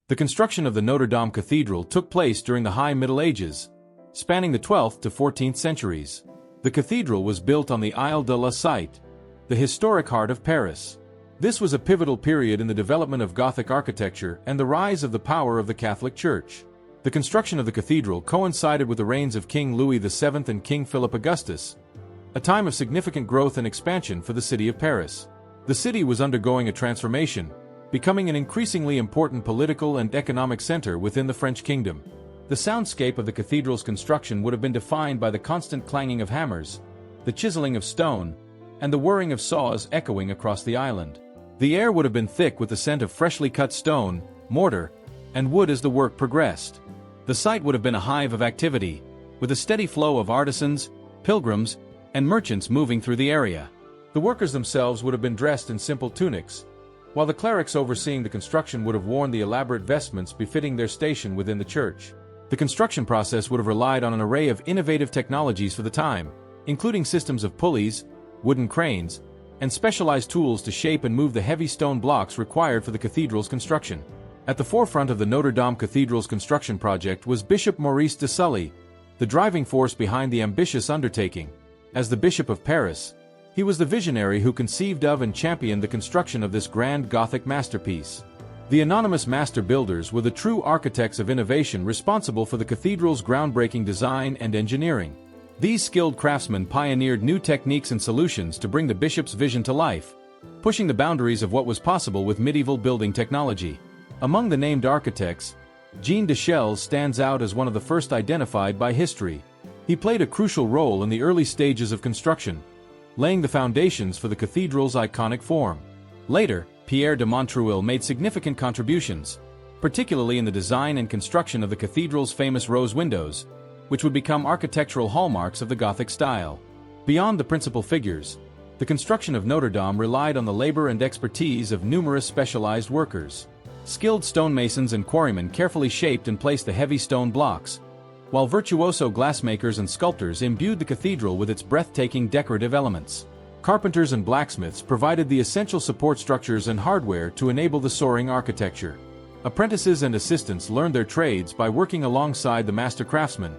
The construction of the Notre-Dame Cathedral took place during the High Middle Ages, spanning the 12th to 14th centuries. The cathedral was built on the Isle de la Cité, the historic heart of Paris. This was a pivotal period in the development of Gothic architecture and the rise of the power of the Catholic Church. The construction of the cathedral coincided with the reigns of King Louis VII and King Philip Augustus, a time of significant growth and expansion for the city of Paris. The city was undergoing a transformation, becoming an increasingly important political and economic center within the French kingdom. The soundscape of the cathedral's construction would have been defined by the constant clanging of hammers, the chiseling of stone, and the whirring of saws echoing across the island. The air would have been thick with the scent of freshly cut stone, mortar, and wood as the work progressed. The site would have been a hive of activity, with a steady flow of artisans, pilgrims, and merchants moving through the area. The workers themselves would have been dressed in simple tunics, while the clerics overseeing the construction would have worn the elaborate vestments befitting their station within the church. The construction process would have relied on an array of innovative technologies for the time, including systems of pulleys, wooden cranes, and specialized tools to shape and move the heavy stone blocks required for the cathedral's construction. At the forefront of the Notre-Dame Cathedral's construction project was Bishop Maurice de Sully, the driving force behind the ambitious undertaking. As the Bishop of Paris, he was the visionary who conceived of and championed the construction of this grand Gothic masterpiece. The anonymous master builders were the true architects of innovation responsible for the cathedral's groundbreaking design and engineering. These skilled craftsmen pioneered new techniques and solutions to bring the bishop's vision to life, pushing the boundaries of what was possible with medieval building technology. Among the named architects, Jean de Chelles stands out as one of the first identified by history. He played a crucial role in the early stages of construction, laying the foundations for the cathedral's iconic form. Later, Pierre de Montreuil made significant contributions, particularly in the design and construction of the cathedral's famous rose windows, which would become architectural hallmarks of the Gothic style. Beyond the principal figures, the construction of Notre Dame relied on the labor and expertise of numerous specialized workers. Skilled stonemasons and quarrymen carefully shaped and placed the heavy stone blocks, while virtuoso glassmakers and sculptors imbued the cathedral with its breathtaking decorative elements. Carpenters and blacksmiths provided the essential support structures and hardware to enable the soaring architecture. Apprentices and assistants learned their trades by working alongside the master craftsmen,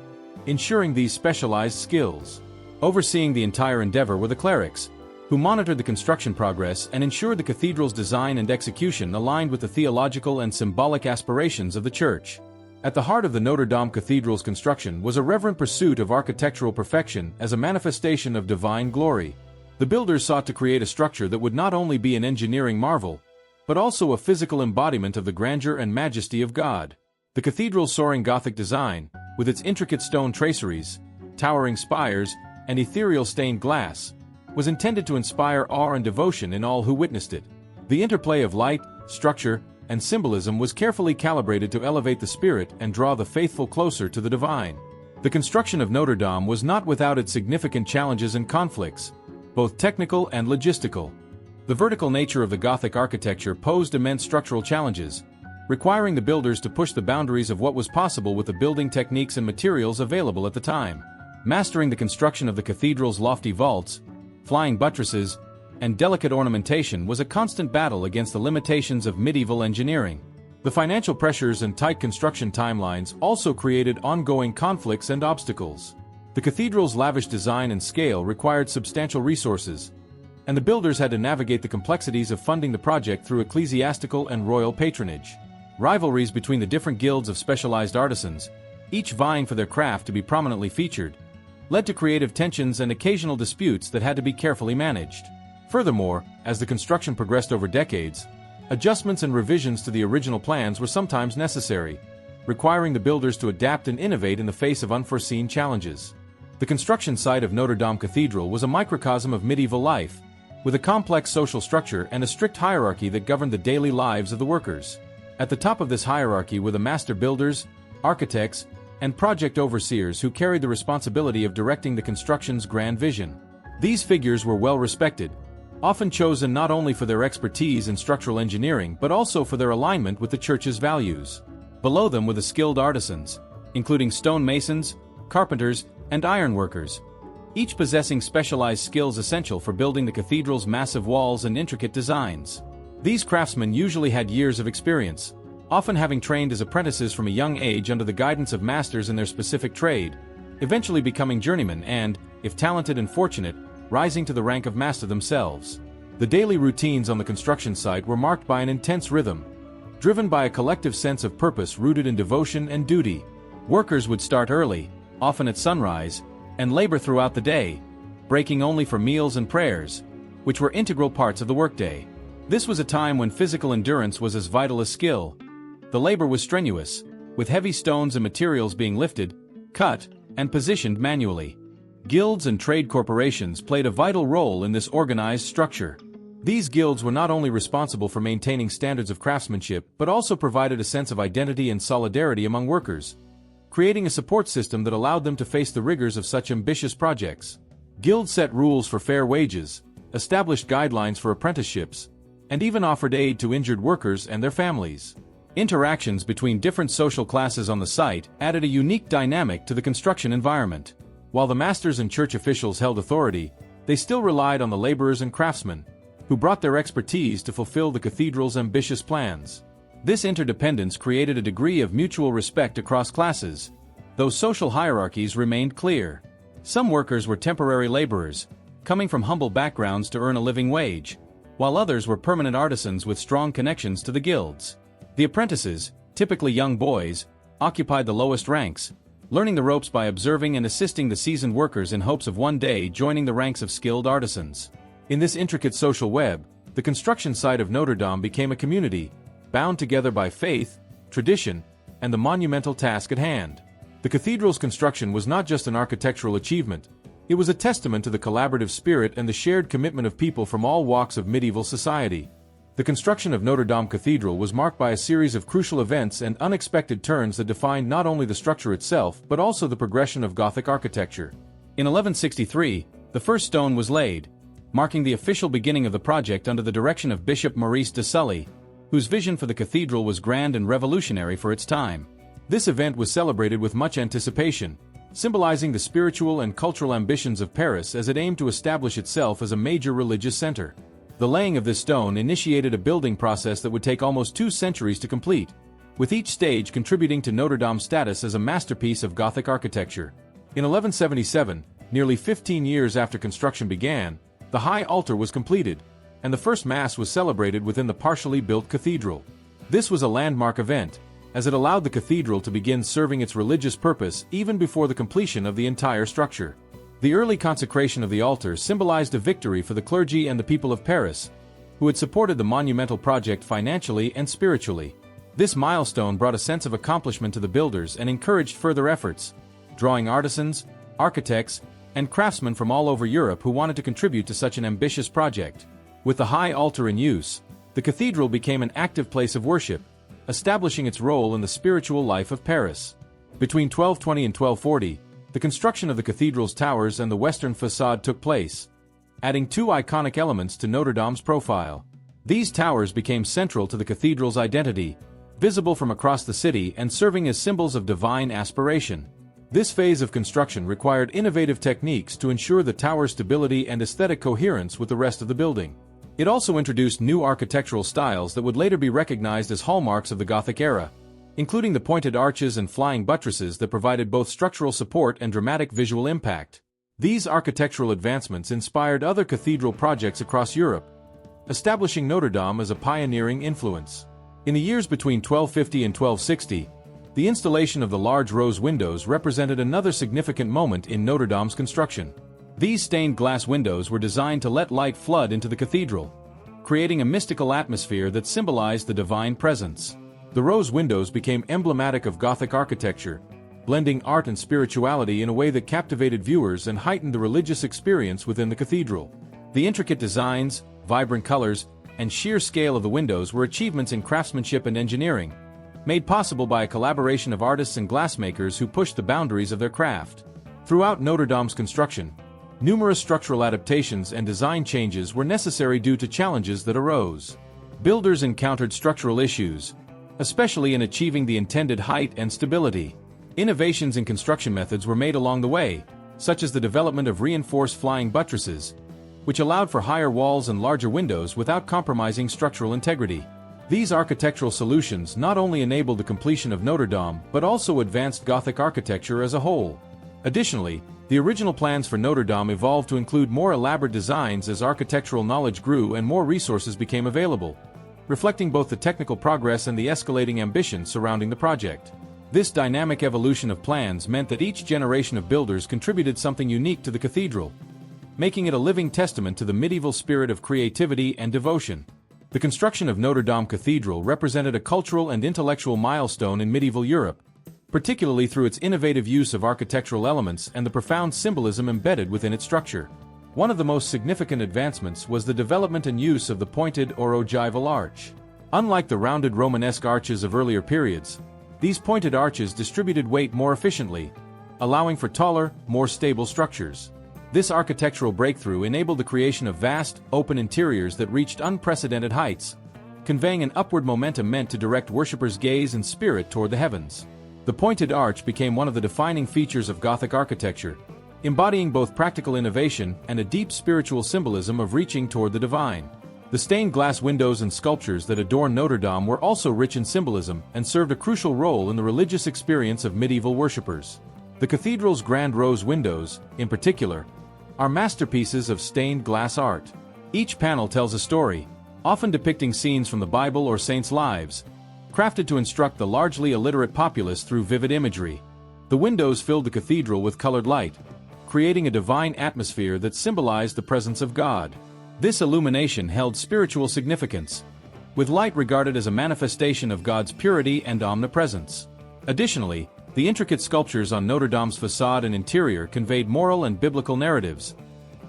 ensuring these specialized skills. Overseeing the entire endeavor were the clerics, who monitored the construction progress and ensured the cathedral's design and execution aligned with the theological and symbolic aspirations of the church. At the heart of the Notre Dame Cathedral's construction was a reverent pursuit of architectural perfection as a manifestation of divine glory. The builders sought to create a structure that would not only be an engineering marvel, but also a physical embodiment of the grandeur and majesty of God. The cathedral's soaring Gothic design, with its intricate stone traceries, towering spires, and ethereal stained glass, was intended to inspire awe and devotion in all who witnessed it. The interplay of light, structure, and symbolism was carefully calibrated to elevate the spirit and draw the faithful closer to the divine. The construction of Notre Dame was not without its significant challenges and conflicts, both technical and logistical. The vertical nature of the Gothic architecture posed immense structural challenges, requiring the builders to push the boundaries of what was possible with the building techniques and materials available at the time. Mastering the construction of the cathedral's lofty vaults, flying buttresses, and delicate ornamentation was a constant battle against the limitations of medieval engineering. The financial pressures and tight construction timelines also created ongoing conflicts and obstacles. The cathedral's lavish design and scale required substantial resources, and the builders had to navigate the complexities of funding the project through ecclesiastical and royal patronage. Rivalries between the different guilds of specialized artisans, each vying for their craft to be prominently featured, led to creative tensions and occasional disputes that had to be carefully managed. Furthermore, as the construction progressed over decades, adjustments and revisions to the original plans were sometimes necessary, requiring the builders to adapt and innovate in the face of unforeseen challenges. The construction site of Notre Dame Cathedral was a microcosm of medieval life, with a complex social structure and a strict hierarchy that governed the daily lives of the workers. At the top of this hierarchy were the master builders, architects, and project overseers who carried the responsibility of directing the construction's grand vision. These figures were well respected, often chosen not only for their expertise in structural engineering but also for their alignment with the church's values. Below them were the skilled artisans, including stonemasons, carpenters, and ironworkers, each possessing specialized skills essential for building the cathedral's massive walls and intricate designs. These craftsmen usually had years of experience, often having trained as apprentices from a young age under the guidance of masters in their specific trade, eventually becoming journeymen and, if talented and fortunate, rising to the rank of master themselves. The daily routines on the construction site were marked by an intense rhythm, driven by a collective sense of purpose rooted in devotion and duty. Workers would start early, often at sunrise, and labor throughout the day, breaking only for meals and prayers, which were integral parts of the workday. This was a time when physical endurance was as vital as skill. The labor was strenuous, with heavy stones and materials being lifted, cut, and positioned manually. Guilds and trade corporations played a vital role in this organized structure. These guilds were not only responsible for maintaining standards of craftsmanship but also provided a sense of identity and solidarity among workers, creating a support system that allowed them to face the rigors of such ambitious projects. Guilds set rules for fair wages, established guidelines for apprenticeships, and even offered aid to injured workers and their families. Interactions between different social classes on the site added a unique dynamic to the construction environment. While the masters and church officials held authority, they still relied on the laborers and craftsmen, who brought their expertise to fulfill the cathedral's ambitious plans. This interdependence created a degree of mutual respect across classes, though social hierarchies remained clear. Some workers were temporary laborers, coming from humble backgrounds to earn a living wage, while others were permanent artisans with strong connections to the guilds. The apprentices, typically young boys, occupied the lowest ranks, learning the ropes by observing and assisting the seasoned workers in hopes of one day joining the ranks of skilled artisans. In this intricate social web, the construction site of Notre-Dame became a community, bound together by faith, tradition, and the monumental task at hand. The cathedral's construction was not just an architectural achievement, it was a testament to the collaborative spirit and the shared commitment of people from all walks of medieval society. The construction of Notre-Dame Cathedral was marked by a series of crucial events and unexpected turns that defined not only the structure itself but also the progression of Gothic architecture. In 1163, the first stone was laid, marking the official beginning of the project under the direction of Bishop Maurice de Sully, whose vision for the cathedral was grand and revolutionary for its time. This event was celebrated with much anticipation, symbolizing the spiritual and cultural ambitions of Paris as it aimed to establish itself as a major religious center. The laying of this stone initiated a building process that would take almost 2 centuries to complete, with each stage contributing to Notre Dame's status as a masterpiece of Gothic architecture. In 1177, nearly 15 years after construction began, the high altar was completed, and the first Mass was celebrated within the partially built cathedral. This was a landmark event, as it allowed the cathedral to begin serving its religious purpose even before the completion of the entire structure. The early consecration of the altar symbolized a victory for the clergy and the people of Paris, who had supported the monumental project financially and spiritually. This milestone brought a sense of accomplishment to the builders and encouraged further efforts, drawing artisans, architects, and craftsmen from all over Europe who wanted to contribute to such an ambitious project. With the high altar in use, the cathedral became an active place of worship, establishing its role in the spiritual life of Paris. Between 1220 and 1240, the construction of the cathedral's towers and the western facade took place, adding 2 iconic elements to Notre Dame's profile. These towers became central to the cathedral's identity, visible from across the city and serving as symbols of divine aspiration. This phase of construction required innovative techniques to ensure the tower's stability and aesthetic coherence with the rest of the building. It also introduced new architectural styles that would later be recognized as hallmarks of the Gothic era, including the pointed arches and flying buttresses that provided both structural support and dramatic visual impact. These architectural advancements inspired other cathedral projects across Europe, establishing Notre Dame as a pioneering influence. In the years between 1250 and 1260, the installation of the large rose windows represented another significant moment in Notre Dame's construction. These stained glass windows were designed to let light flood into the cathedral, creating a mystical atmosphere that symbolized the divine presence. The rose windows became emblematic of Gothic architecture, blending art and spirituality in a way that captivated viewers and heightened the religious experience within the cathedral. The intricate designs, vibrant colors, and sheer scale of the windows were achievements in craftsmanship and engineering, made possible by a collaboration of artists and glassmakers who pushed the boundaries of their craft. Throughout Notre Dame's construction, numerous structural adaptations and design changes were necessary due to challenges that arose. Builders encountered structural issues, especially in achieving the intended height and stability. Innovations in construction methods were made along the way, such as the development of reinforced flying buttresses, which allowed for higher walls and larger windows without compromising structural integrity. These architectural solutions not only enabled the completion of Notre-Dame but also advanced Gothic architecture as a whole. Additionally, the original plans for Notre-Dame evolved to include more elaborate designs as architectural knowledge grew and more resources became available, reflecting both the technical progress and the escalating ambition surrounding the project. This dynamic evolution of plans meant that each generation of builders contributed something unique to the cathedral, making it a living testament to the medieval spirit of creativity and devotion. The construction of Notre-Dame Cathedral represented a cultural and intellectual milestone in medieval Europe, particularly through its innovative use of architectural elements and the profound symbolism embedded within its structure. One of the most significant advancements was the development and use of the pointed or ogival arch. Unlike the rounded Romanesque arches of earlier periods, these pointed arches distributed weight more efficiently, allowing for taller, more stable structures. This architectural breakthrough enabled the creation of vast, open interiors that reached unprecedented heights, conveying an upward momentum meant to direct worshippers' gaze and spirit toward the heavens. The pointed arch became one of the defining features of Gothic architecture, embodying both practical innovation and a deep spiritual symbolism of reaching toward the divine. The stained glass windows and sculptures that adorn Notre-Dame were also rich in symbolism and served a crucial role in the religious experience of medieval worshippers. The cathedral's grand rose windows, in particular, are masterpieces of stained glass art. Each panel tells a story, often depicting scenes from the Bible or saints' lives, crafted to instruct the largely illiterate populace through vivid imagery. The windows filled the cathedral with colored light, creating a divine atmosphere that symbolized the presence of God. This illumination held spiritual significance, with light regarded as a manifestation of God's purity and omnipresence. Additionally, the intricate sculptures on Notre-Dame's facade and interior conveyed moral and biblical narratives,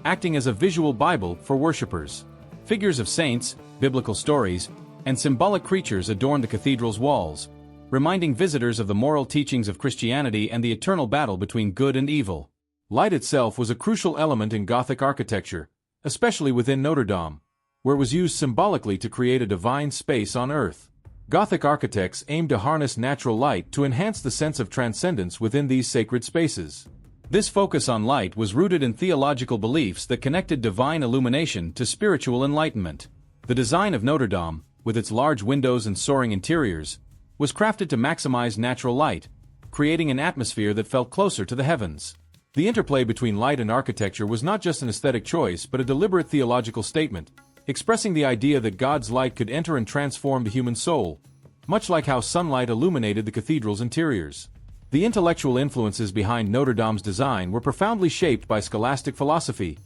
acting as a visual Bible for worshippers. Figures of saints, biblical stories, and symbolic creatures adorned the cathedral's walls, reminding visitors of the moral teachings of Christianity and the eternal battle between good and evil. Light itself was a crucial element in Gothic architecture, especially within Notre-Dame, where it was used symbolically to create a divine space on earth. Gothic architects aimed to harness natural light to enhance the sense of transcendence within these sacred spaces. This focus on light was rooted in theological beliefs that connected divine illumination to spiritual enlightenment. The design of Notre-Dame, with its large windows and soaring interiors, was crafted to maximize natural light, creating an atmosphere that felt closer to the heavens. The interplay between light and architecture was not just an aesthetic choice but a deliberate theological statement, expressing the idea that God's light could enter and transform the human soul, much like how sunlight illuminated the cathedral's interiors. The intellectual influences behind Notre Dame's design were profoundly shaped by scholastic philosophy,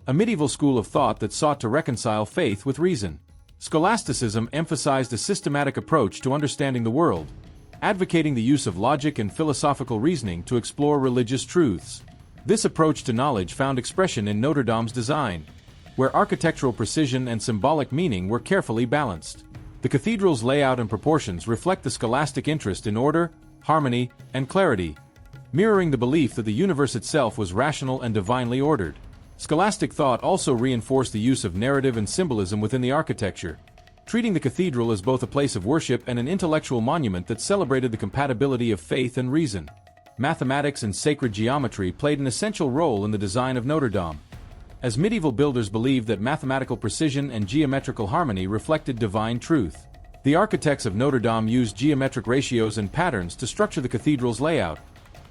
a medieval school of thought that sought to reconcile faith with reason. Scholasticism emphasized a systematic approach to understanding the world, advocating the use of logic and philosophical reasoning to explore religious truths. This approach to knowledge found expression in Notre Dame's design, where architectural precision and symbolic meaning were carefully balanced. The cathedral's layout and proportions reflect the scholastic interest in order, harmony, and clarity, mirroring the belief that the universe itself was rational and divinely ordered. Scholastic thought also reinforced the use of narrative and symbolism within the architecture, treating the cathedral as both a place of worship and an intellectual monument that celebrated the compatibility of faith and reason. Mathematics and sacred geometry played an essential role in the design of Notre Dame, as medieval builders believed that mathematical precision and geometrical harmony reflected divine truth. The architects of Notre Dame used geometric ratios and patterns to structure the cathedral's layout,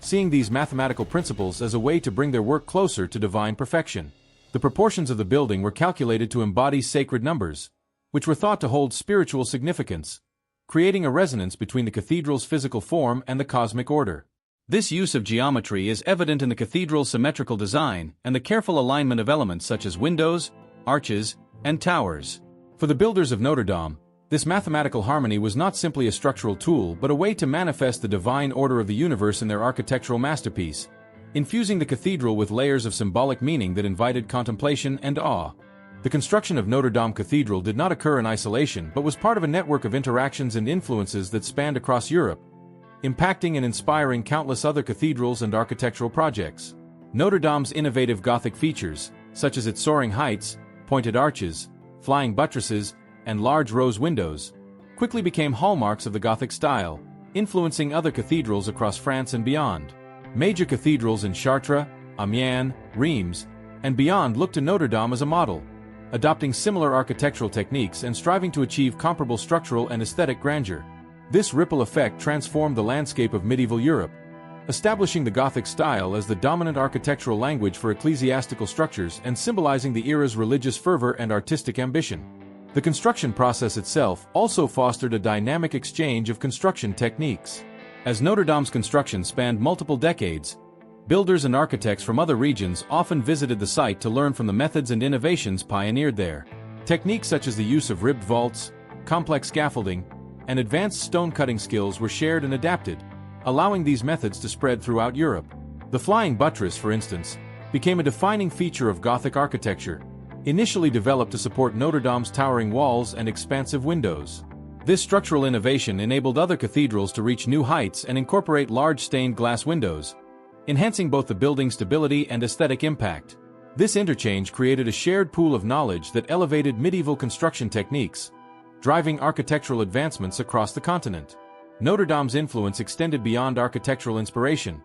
seeing these mathematical principles as a way to bring their work closer to divine perfection. The proportions of the building were calculated to embody sacred numbers, which were thought to hold spiritual significance, creating a resonance between the cathedral's physical form and the cosmic order. This use of geometry is evident in the cathedral's symmetrical design and the careful alignment of elements such as windows, arches, and towers. For the builders of Notre Dame, this mathematical harmony was not simply a structural tool but a way to manifest the divine order of the universe in their architectural masterpiece, infusing the cathedral with layers of symbolic meaning that invited contemplation and awe. The construction of Notre Dame Cathedral did not occur in isolation but was part of a network of interactions and influences that spanned across Europe, impacting and inspiring countless other cathedrals and architectural projects. Notre Dame's innovative Gothic features, such as its soaring heights, pointed arches, flying buttresses, and large rose windows, quickly became hallmarks of the Gothic style, influencing other cathedrals across France and beyond. Major cathedrals in Chartres, Amiens, Reims, and beyond looked to Notre Dame as a model, adopting similar architectural techniques and striving to achieve comparable structural and aesthetic grandeur. This ripple effect transformed the landscape of medieval Europe, establishing the Gothic style as the dominant architectural language for ecclesiastical structures and symbolizing the era's religious fervor and artistic ambition. The construction process itself also fostered a dynamic exchange of construction techniques. As Notre Dame's construction spanned multiple decades, builders and architects from other regions often visited the site to learn from the methods and innovations pioneered there. Techniques such as the use of ribbed vaults, complex scaffolding, and advanced stone-cutting skills were shared and adapted, allowing these methods to spread throughout Europe. The flying buttress, for instance, became a defining feature of Gothic architecture, initially developed to support Notre Dame's towering walls and expansive windows. This structural innovation enabled other cathedrals to reach new heights and incorporate large stained glass windows, enhancing both the building's stability and aesthetic impact. This interchange created a shared pool of knowledge that elevated medieval construction techniques, driving architectural advancements across the continent. Notre Dame's influence extended beyond architectural inspiration.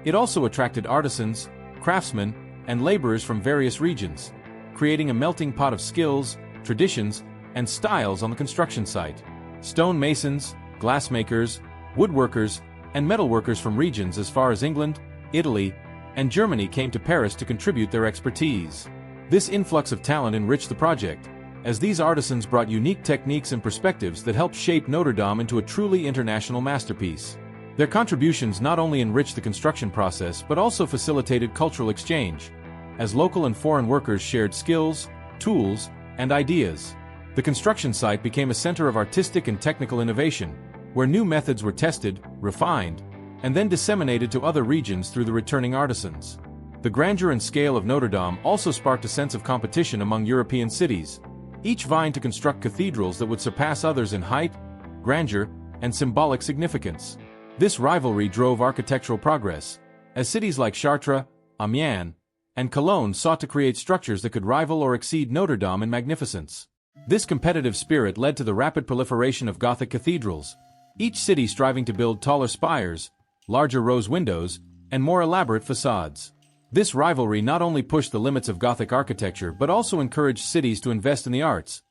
It also attracted artisans, craftsmen, and laborers from various regions, creating a melting pot of skills, traditions, and styles on the construction site. Stone masons, glassmakers, woodworkers, and metalworkers from regions as far as England, Italy, and Germany came to Paris to contribute their expertise. This influx of talent enriched the project, as these artisans brought unique techniques and perspectives that helped shape Notre Dame into a truly international masterpiece. Their contributions not only enriched the construction process but also facilitated cultural exchange, as local and foreign workers shared skills, tools, and ideas. The construction site became a center of artistic and technical innovation, where new methods were tested, refined, and then disseminated to other regions through the returning artisans. The grandeur and scale of Notre Dame also sparked a sense of competition among European cities, each vying to construct cathedrals that would surpass others in height, grandeur, and symbolic significance. This rivalry drove architectural progress, as cities like Chartres, Amiens, and Cologne sought to create structures that could rival or exceed Notre Dame in magnificence. This competitive spirit led to the rapid proliferation of Gothic cathedrals, each city striving to build taller spires, larger rose windows, and more elaborate facades. This rivalry not only pushed the limits of Gothic architecture but also encouraged cities to invest in the arts,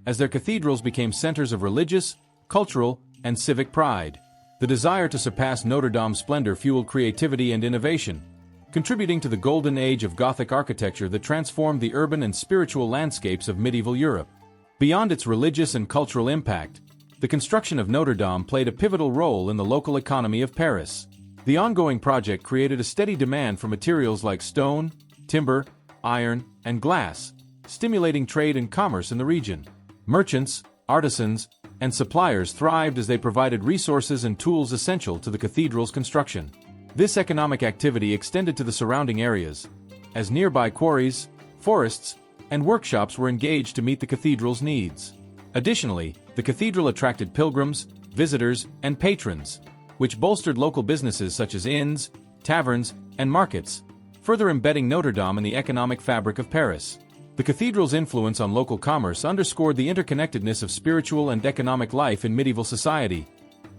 as their cathedrals became centers of religious, cultural, and civic pride. The desire to surpass Notre Dame's splendor fueled creativity and innovation, contributing to the golden age of Gothic architecture that transformed the urban and spiritual landscapes of medieval Europe. Beyond its religious and cultural impact, the construction of Notre Dame played a pivotal role in the local economy of Paris. The ongoing project created a steady demand for materials like stone, timber, iron, and glass, stimulating trade and commerce in the region. Merchants, artisans, and suppliers thrived as they provided resources and tools essential to the cathedral's construction. This economic activity extended to the surrounding areas, as nearby quarries, forests, and workshops were engaged to meet the cathedral's needs. Additionally, the cathedral attracted pilgrims, visitors, and patrons, which bolstered local businesses such as inns, taverns, and markets, further embedding Notre Dame in the economic fabric of Paris. The cathedral's influence on local commerce underscored the interconnectedness of spiritual and economic life in medieval society,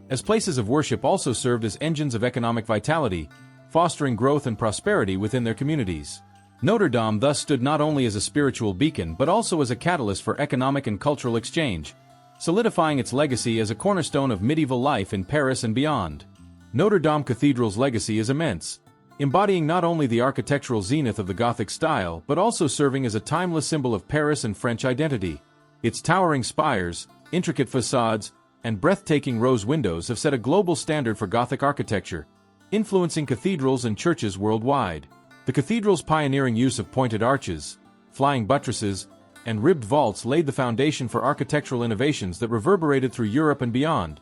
as places of worship also served as engines of economic vitality, fostering growth and prosperity within their communities. Notre Dame thus stood not only as a spiritual beacon but also as a catalyst for economic and cultural exchange, solidifying its legacy as a cornerstone of medieval life in Paris and beyond. Notre Dame Cathedral's legacy is immense, embodying not only the architectural zenith of the Gothic style but also serving as a timeless symbol of Paris and French identity. Its towering spires, intricate facades, and breathtaking rose windows have set a global standard for Gothic architecture, influencing cathedrals and churches worldwide. The cathedral's pioneering use of pointed arches, flying buttresses, and ribbed vaults laid the foundation for architectural innovations that reverberated through Europe and beyond,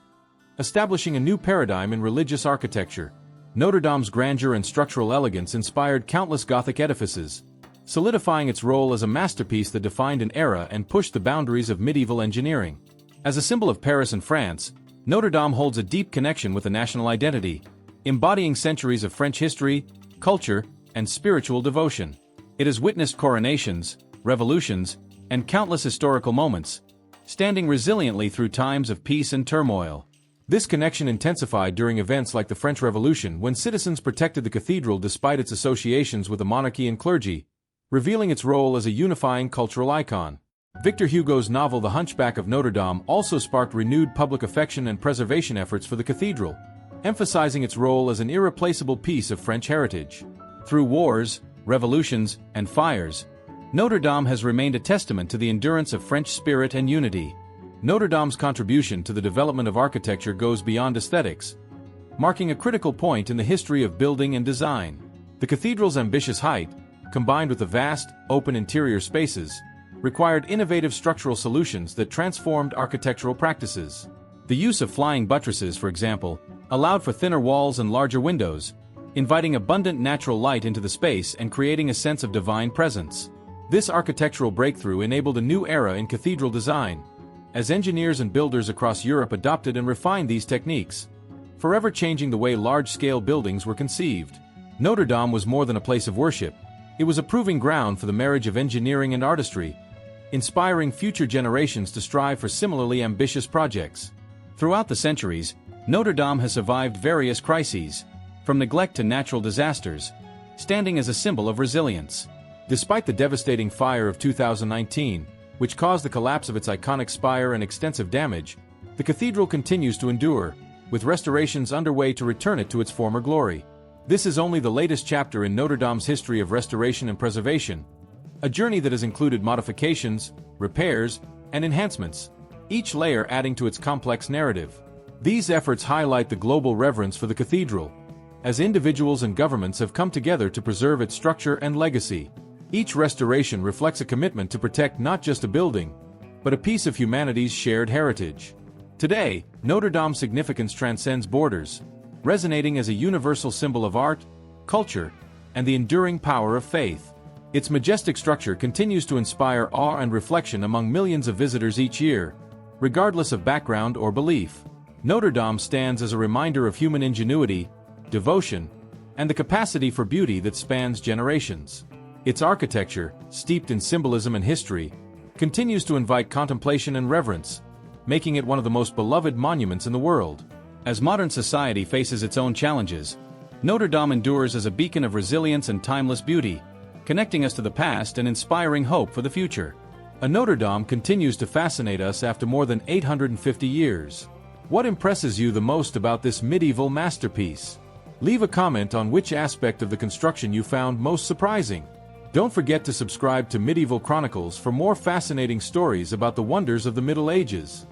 establishing a new paradigm in religious architecture. Notre Dame's grandeur and structural elegance inspired countless Gothic edifices, solidifying its role as a masterpiece that defined an era and pushed the boundaries of medieval engineering. As a symbol of Paris and France, Notre Dame holds a deep connection with the national identity, embodying centuries of French history, culture, and spiritual devotion. It has witnessed coronations, revolutions, and countless historical moments, standing resiliently through times of peace and turmoil. This connection intensified during events like the French Revolution when citizens protected the cathedral despite its associations with the monarchy and clergy, revealing its role as a unifying cultural icon. Victor Hugo's novel The Hunchback of Notre Dame also sparked renewed public affection and preservation efforts for the cathedral, emphasizing its role as an irreplaceable piece of French heritage. Through wars, revolutions, and fires, Notre Dame has remained a testament to the endurance of French spirit and unity. Notre Dame's contribution to the development of architecture goes beyond aesthetics, marking a critical point in the history of building and design. The cathedral's ambitious height, combined with the vast, open interior spaces, required innovative structural solutions that transformed architectural practices. The use of flying buttresses, for example, allowed for thinner walls and larger windows, inviting abundant natural light into the space and creating a sense of divine presence. This architectural breakthrough enabled a new era in cathedral design, as engineers and builders across Europe adopted and refined these techniques, forever changing the way large-scale buildings were conceived. Notre Dame was more than a place of worship. It was a proving ground for the marriage of engineering and artistry, inspiring future generations to strive for similarly ambitious projects. Throughout the centuries, Notre Dame has survived various crises, from neglect to natural disasters, standing as a symbol of resilience. Despite the devastating fire of 2019, which caused the collapse of its iconic spire and extensive damage, the cathedral continues to endure, with restorations underway to return it to its former glory. This is only the latest chapter in Notre Dame's history of restoration and preservation, a journey that has included modifications, repairs, and enhancements, each layer adding to its complex narrative. These efforts highlight the global reverence for the cathedral, as individuals and governments have come together to preserve its structure and legacy. Each restoration reflects a commitment to protect not just a building, but a piece of humanity's shared heritage. Today, Notre Dame's significance transcends borders, resonating as a universal symbol of art, culture, and the enduring power of faith. Its majestic structure continues to inspire awe and reflection among millions of visitors each year, regardless of background or belief. Notre Dame stands as a reminder of human ingenuity, devotion, and the capacity for beauty that spans generations. Its architecture, steeped in symbolism and history, continues to invite contemplation and reverence, making it one of the most beloved monuments in the world. As modern society faces its own challenges, Notre Dame endures as a beacon of resilience and timeless beauty, connecting us to the past and inspiring hope for the future. A Notre Dame continues to fascinate us after more than 850 years. What impresses you the most about this medieval masterpiece? Leave a comment on which aspect of the construction you found most surprising. Don't forget to subscribe to Medieval Chronicles for more fascinating stories about the wonders of the Middle Ages.